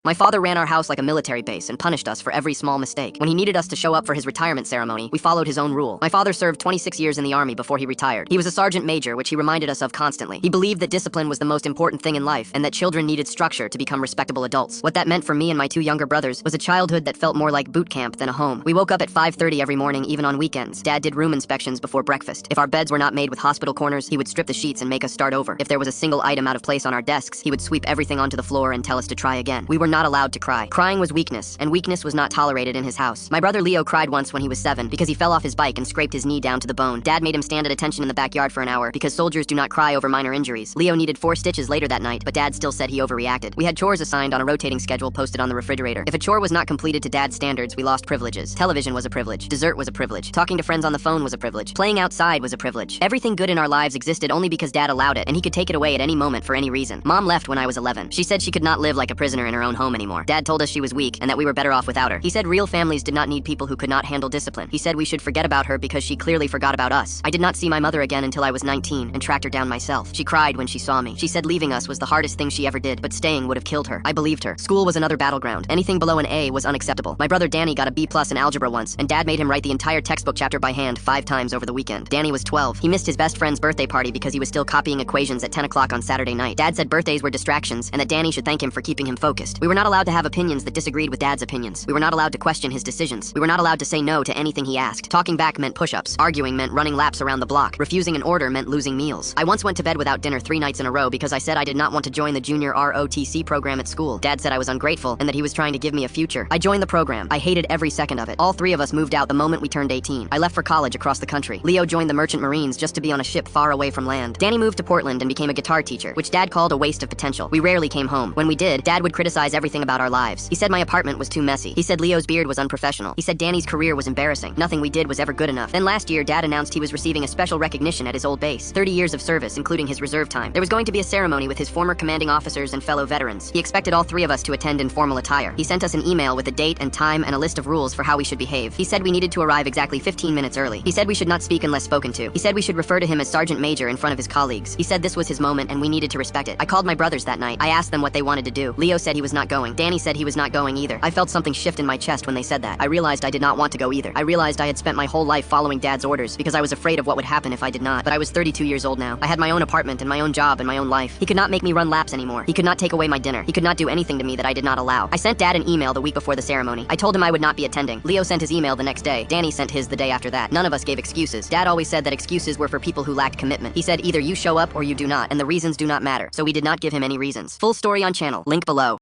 My father ran our house like a military base and punished us for every small mistake. When he needed us to show up for his retirement ceremony, we followed his own rule. My father served 26 years in the army before he retired. He was a sergeant major, which he reminded us of constantly. He believed that discipline was the most important thing in life and that children needed structure to become respectable adults. What that meant for me and my two younger brothers was a childhood that felt more like boot camp than a home. We woke up at 5:30 every morning, even on weekends. Dad did room inspections before breakfast. If our beds were not made with hospital corners, he would strip the sheets and make us start over. If there was a single item out of place on our desks, he would sweep everything onto the floor and tell us to try again. We were not allowed to cry. Crying was weakness, and weakness was not tolerated in his house. My brother Leo cried once when he was 7 because he fell off his bike and scraped his knee down to the bone. Dad made him stand at attention in the backyard for an hour because soldiers do not cry over minor injuries. Leo needed 4 stitches later that night, but Dad still said he overreacted. We had chores assigned on a rotating schedule posted on the refrigerator. If a chore was not completed to Dad's standards, we lost privileges. Television was a privilege. Dessert was a privilege. Talking to friends on the phone was a privilege. Playing outside was a privilege. Everything good in our lives existed only because Dad allowed it, and he could take it away at any moment for any reason. Mom left when I was 11. She said she could not live like a prisoner in her own home anymore. Dad told us she was weak and that we were better off without her. He said real families did not need people who could not handle discipline. He said we should forget about her because she clearly forgot about us. I did not see my mother again until I was 19 and tracked her down myself. She cried when she saw me. She said leaving us was the hardest thing she ever did, but staying would have killed her. I believed her. School was another battleground. Anything below an A was unacceptable. My brother Danny got a B+ in algebra once, and Dad made him write the entire textbook chapter by hand 5 times over the weekend. Danny was 12. He missed his best friend's birthday party because he was still copying equations at 10 o'clock on Saturday night. Dad said birthdays were distractions and that Danny should thank him for keeping him focused. We were not allowed to have opinions that disagreed with Dad's opinions. We were not allowed to question his decisions. We were not allowed to say no to anything he asked. Talking back meant push-ups. Arguing meant running laps around the block. Refusing an order meant losing meals. I once went to bed without dinner 3 nights in a row because I said I did not want to join the junior ROTC program at school. Dad said I was ungrateful and that he was trying to give me a future. I joined the program. I hated every second of it. All 3 of us moved out the moment we turned 18. I left for college across the country. Leo joined the Merchant Marines just to be on a ship far away from land. Danny moved to Portland and became a guitar teacher, which Dad called a waste of potential. We rarely came home. When we did, Dad would criticize everything about our lives. He said my apartment was too messy. He said Leo's beard was unprofessional. He said Danny's career was embarrassing. Nothing we did was ever good enough. Then last year, Dad announced he was receiving a special recognition at his old base. 30 years of service, including his reserve time. There was going to be a ceremony with his former commanding officers and fellow veterans. He expected all 3 of us to attend in formal attire. He sent us an email with a date and time and a list of rules for how we should behave. He said we needed to arrive exactly 15 minutes early. He said we should not speak unless spoken to. He said we should refer to him as Sergeant Major in front of his colleagues. He said this was his moment and we needed to respect it. I called my brothers that night. I asked them what they wanted to do. Leo said he was not going. Danny said he was not going either. I felt something shift in my chest when they said that. I realized I did not want to go either. I realized I had spent my whole life following Dad's orders because I was afraid of what would happen if I did not. But I was 32 years old now. I had my own apartment and my own job and my own life. He could not make me run laps anymore. He could not take away my dinner. He could not do anything to me that I did not allow. I sent Dad an email the week before the ceremony. I told him I would not be attending. Leo sent his email the next day. Danny sent his the day after that. None of us gave excuses. Dad always said that excuses were for people who lacked commitment. He said either you show up or you do not, and the reasons do not matter. So we did not give him any reasons. Full story on channel. Link below.